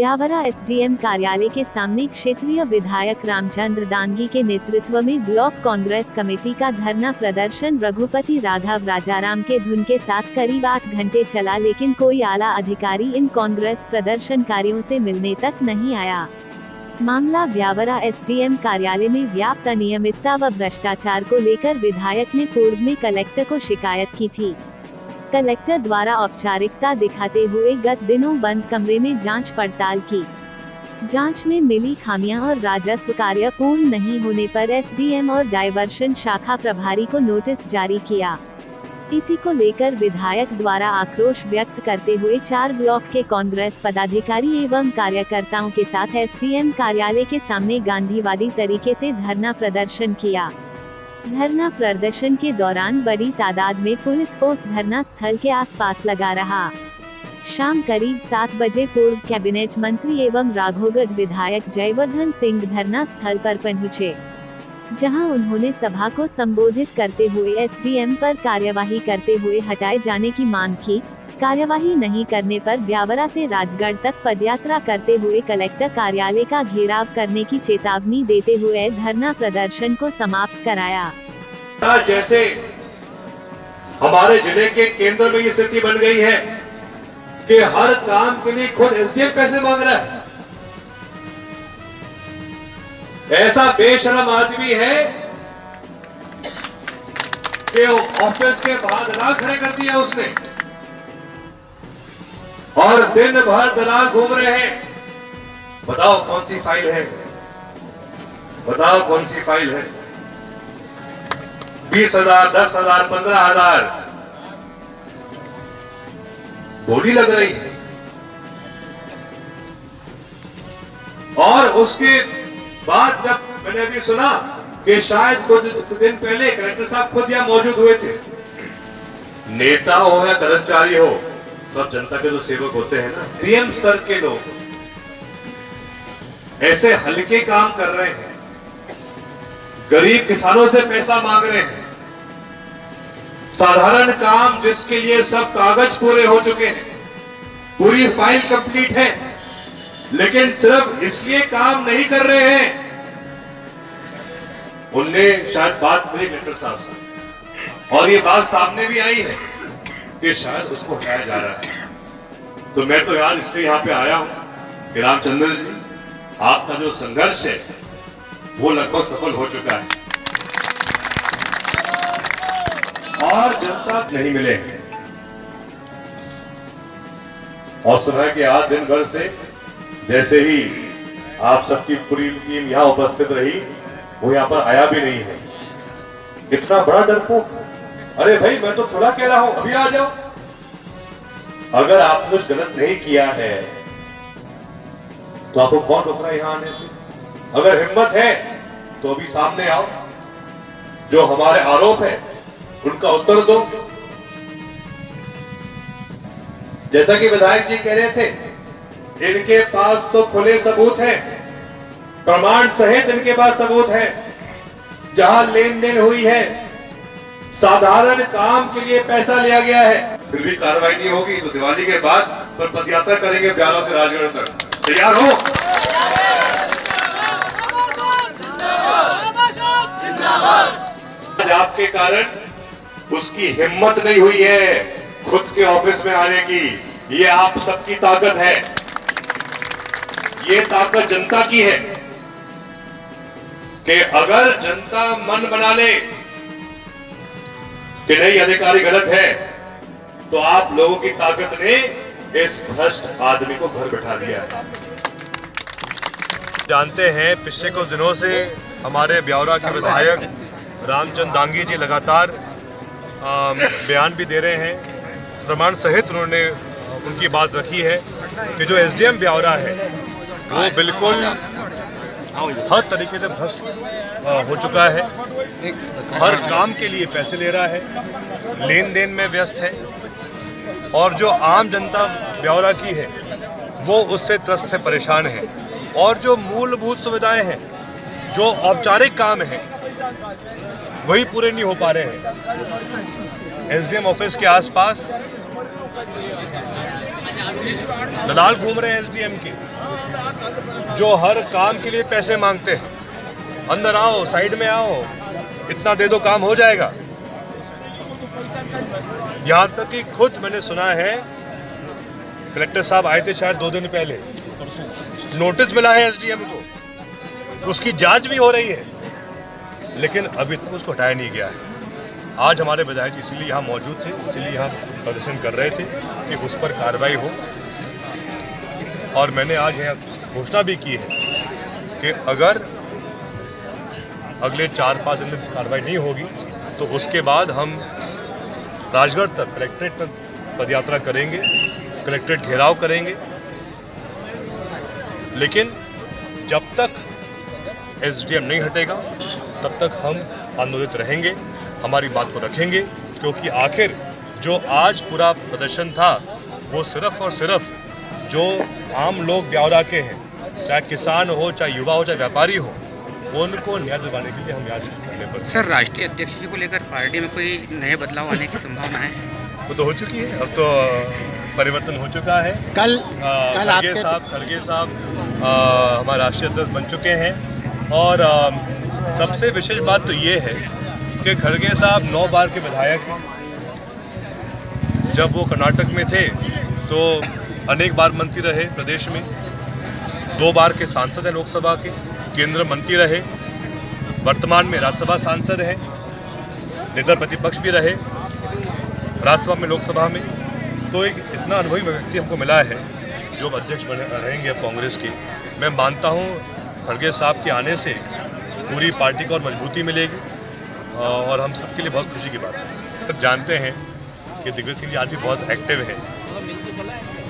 Biaora SDM कार्यालय के सामने क्षेत्रीय विधायक रामचंद्र दांगी के नेतृत्व में ब्लॉक कांग्रेस कमेटी का धरना प्रदर्शन रघुपति राघव राजाराम के धुन के साथ करीब 8 घंटे चला, लेकिन कोई आला अधिकारी इन कांग्रेस प्रदर्शनकारियों से मिलने तक नहीं आया। मामला ब्यावरा एसडीएम कार्यालय में व्याप्त अनियमितता व भ्रष्टाचार को लेकर विधायक ने पूर्व में कलेक्टर को शिकायत की थी। कलेक्टर द्वारा औपचारिकता दिखाते हुए गत दिनों बंद कमरे में जांच पड़ताल की। जांच में मिली खामियां और राजस्व कार्य पूर्ण नहीं होने पर एसडीएम और डायवर्शन शाखा प्रभारी को नोटिस जारी किया। इसी को लेकर विधायक द्वारा आक्रोश व्यक्त करते हुए 4 ब्लॉक के कांग्रेस पदाधिकारी एवं कार्यकर्ताओं के साथ एसडीएम कार्यालय के सामने गांधीवादी तरीके से धरना प्रदर्शन किया। धरना प्रदर्शन के दौरान बड़ी तादाद में पुलिस फोर्स धरना स्थल के आसपास लगा रहा। शाम करीब 7 बजे पूर्व कैबिनेट मंत्री एवं राघोगढ़ विधायक जयवर्धन सिंह धरना स्थल पर पहुंचे, जहां उन्होंने सभा को संबोधित करते हुए एसडीएम पर कार्यवाही करते हुए हटाए जाने की मांग की। कार्यवाही नहीं करने पर ब्यावरा से राजगढ़ तक पदयात्रा करते हुए कलेक्टर कार्यालय का घेराव करने की चेतावनी देते हुए धरना प्रदर्शन को समाप्त कराया। जैसे हमारे जिले के केंद्र में ये स्थिति बन गई है कि हर काम के लिए खुद एसडीएम पैसे मांग रहा है। ऐसा बेशरम आदमी है कि ऑफिस के बाहर दलाल खड़े कर दिया उसने, और दिन भर दलाल घूम रहे हैं। बताओ कौन सी फाइल है, बताओ कौन सी फाइल है। 20,000, 10,000, 15,000 बोली लग रही है। और उसके बाद जब मैंने भी सुना कि शायद कुछ दिन पहले कलेक्टर साहब खुद यहां मौजूद हुए थे। नेता हो या कर्मचारी हो, सब जनता के जो सेवक होते हैं ना, डीएम स्तर के लोग ऐसे हल्के काम कर रहे हैं, गरीब किसानों से पैसा मांग रहे हैं। साधारण काम जिसके लिए सब कागज पूरे हो चुके हैं, पूरी फाइल कंप्लीट है, लेकिन सिर्फ इसलिए काम नहीं कर रहे हैं। उनने शायद बात कही कलेक्टर साहब से, और ये बात सामने भी आई है कि शायद उसको हटाया जा रहा है। तो मैं तो यार इसलिए यहाँ पे आया हूँ कि रामचंद्र जी, आपका जो संघर्ष है वो लगभग सफल हो चुका है और जनता नहीं मिले। और सुना है कि आज दिन भर से जैसे ही आप सबकी पूरी टीम यहाँ उपस्थित रही, वो यहाँ पर आया भी नहीं है। इतना बड़ा डरपोक। अरे भाई, मैं तो थोड़ा कह रहा हूं, अभी आ जाओ। अगर आप कुछ गलत नहीं किया है तो आपको कौन रोक रहा है यहां आने से? अगर हिम्मत है तो अभी सामने आओ, जो हमारे आरोप है उनका उत्तर दो। जैसा कि विधायक जी कह रहे थे, इनके पास तो खुले सबूत हैं, प्रमाण सहित इनके पास सबूत है, जहां लेन देन हुई है, साधारण काम के लिए पैसा लिया गया है, फिर भी कार्रवाई नहीं होगी तो दिवाली के बाद पर पदयात्रा करेंगे ब्यावरा से राजगढ़ तक। तैयार हो? आज आपके कारण उसकी हिम्मत नहीं हुई है खुद के ऑफिस में आने की। ये आप सबकी ताकत है, ये ताकत जनता की है कि अगर जनता मन बना ले कि नहीं अधिकारी गलत है, तो आप लोगों की ताकत ने इस भ्रष्ट आदमी को घर बैठा दिया है। जानते हैं पिछले कुछ दिनों से हमारे ब्यावरा के विधायक रामचंद्र दांगी जी लगातार बयान भी दे रहे हैं, प्रमाण सहित उन्होंने उनकी बात रखी है कि जो एसडीएम ब्यावरा है वो बिल्कुल हर तरीके से भ्रष्ट हो चुका है, हर काम के लिए पैसे ले रहा है, लेन देन में व्यस्त है, और जो आम जनता ब्यावरा की है वो उससे त्रस्त है, परेशान है। और जो मूलभूत सुविधाएं हैं, जो औपचारिक काम हैं, वही पूरे नहीं हो पा रहे हैं। एसडीएम ऑफिस के आसपास दलाल घूम रहे हैं एसडीएम के, जो हर काम के लिए पैसे मांगते हैं। अंदर आओ, साइड में आओ, इतना दे दो काम हो जाएगा। यहाँ तक कि खुद मैंने सुना है, कलेक्टर साहब आए थे शायद 2 दिन पहले, नोटिस मिला है एसडीएम को, उसकी जांच भी हो रही है, लेकिन अभी तक उसको हटाया नहीं गया है। आज हमारे विधायक इसीलिए यहाँ मौजूद थे, इसीलिए यहाँ प्रदर्शन कर रहे थे कि उस पर कार्रवाई हो। और मैंने आज यहाँ घोषणा भी की है कि अगर अगले 4-5 दिन में कार्रवाई नहीं होगी तो उसके बाद हम राजगढ़ तक, कलेक्ट्रेट तक पदयात्रा करेंगे, कलेक्ट्रेट घेराव करेंगे। लेकिन जब तक एसडीएम नहीं हटेगा तब तक हम आंदोलित रहेंगे, हमारी बात को रखेंगे, क्योंकि आखिर जो आज पूरा प्रदर्शन था वो सिर्फ और सिर्फ जो आम लोग ब्यावरा के हैं, चाहे किसान हो, चाहे युवा हो, चाहे व्यापारी हो, उनको न्याय दिलवाने के लिए हम याद करने पर। सर, राष्ट्रीय अध्यक्ष जी को लेकर पार्टी में कोई नए बदलाव आने की संभावना है? वो तो हो चुकी है, अब तो परिवर्तन हो चुका है। कल खड़गे साहब हमारे राष्ट्रीय अध्यक्ष बन चुके हैं। और सबसे विशेष बात तो ये है कि खड़गे साहब 9 बार के विधायक हैं। जब वो कर्नाटक में थे तो अनेक बार मंत्री रहे प्रदेश में, 2 बार के सांसद हैं लोकसभा के, केंद्र मंत्री रहे, वर्तमान में राज्यसभा सांसद हैं, नेता प्रतिपक्ष भी रहे राज्यसभा में, लोकसभा में। तो एक इतना अनुभवी व्यक्ति हमको मिला है जो अध्यक्ष बने रहेंगे अब कांग्रेस के। मैं मानता हूँ खड़गे साहब के आने से पूरी पार्टी को और मजबूती मिलेगी और हम सबके लिए बहुत खुशी की बात है। सब जानते हैं कि दिग्विजय सिंह जी आज भी बहुत एक्टिव है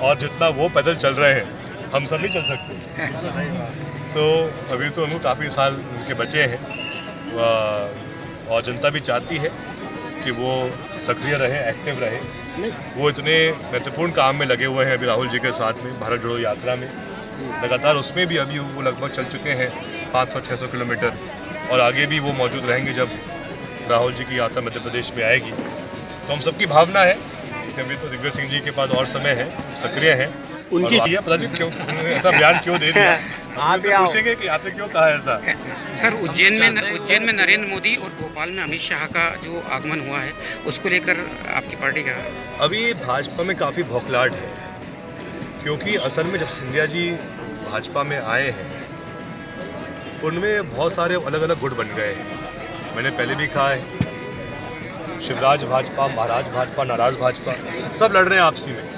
और जितना वो पैदल चल रहे हैं हम सब नहीं चल सकते। तो अभी तो उनको काफ़ी साल उनके बचे हैं और जनता भी चाहती है कि वो सक्रिय रहे, एक्टिव रहे। वो इतने महत्वपूर्ण काम में लगे हुए हैं अभी राहुल जी के साथ में, भारत जोड़ो यात्रा में लगातार, उसमें भी अभी वो लगभग चल चुके हैं 500-600 किलोमीटर और आगे भी वो मौजूद रहेंगे जब राहुल जी की यात्रा मध्य प्रदेश में आएगी। तो हम सबकी भावना है कि अभी तो दिग्विजय सिंह जी के पास और समय है, सक्रिय हैं। उनकी पता नहीं क्यों ऐसा बयान क्यों दे दिया, आप पूछेंगे कि आपने क्यों कहा ऐसा। सर, उज्जैन में नरेंद्र मोदी और भोपाल में अमित शाह का जो आगमन हुआ है, उसको लेकर आपकी पार्टी का? अभी भाजपा में काफ़ी भौखलाहट है, क्योंकि असल में जब सिंधिया जी भाजपा में आए हैं उनमें बहुत सारे अलग अलग गुट बन गए हैं। मैंने पहले भी कहा है, शिवराज भाजपा, महाराज भाजपा, नाराज भाजपा, सब लड़ रहे हैं आपसी में।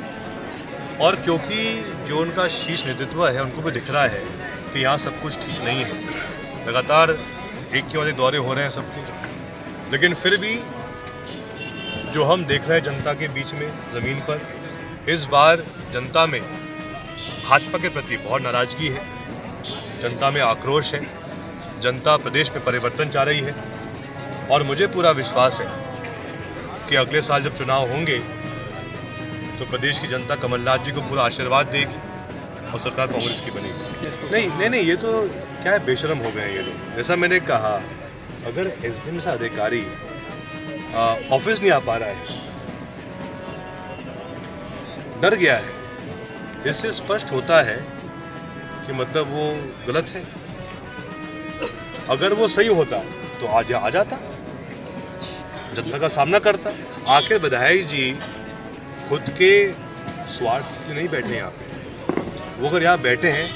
और क्योंकि जो उनका शीर्ष नेतृत्व है उनको भी दिख रहा है कि यहाँ सब कुछ ठीक नहीं है, लगातार एक के बाद एक दौरे हो रहे हैं सबके, लेकिन फिर भी जो हम देख रहे हैं जनता के बीच में ज़मीन पर, इस बार जनता में भाजपा के प्रति बहुत नाराज़गी है, जनता में आक्रोश है, जनता प्रदेश में परिवर्तन चाह रही है। और मुझे पूरा विश्वास है कि अगले साल जब चुनाव होंगे तो प्रदेश की जनता कमलनाथ जी को पूरा आशीर्वाद देगी और सरकार कांग्रेस की बनेगी। नहीं, ये तो क्या है, बेशरम हो गए हैं ये लोग। जैसा मैंने कहा, अगर एसडीएम से अधिकारी ऑफिस नहीं आ पा रहा है, डर गया है, इससे स्पष्ट होता है कि मतलब वो गलत है। अगर वो सही होता तो आज आ जाता, जनता का सामना करता। आखिर विधायक जी खुद के स्वार्थ के लिए नहीं बैठे यहाँ पे, वो अगर यहाँ बैठे हैं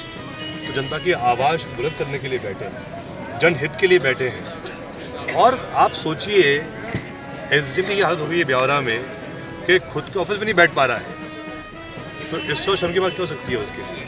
तो जनता की आवाज़ बुलंद करने के लिए बैठे हैं, जनहित के लिए बैठे हैं। और आप सोचिए एसडीएम की हालत हो गई है ब्यावरा में कि खुद के ऑफिस में नहीं बैठ पा रहा है, तो इससे शर्म की बात क्या हो सकती है उसके लिए।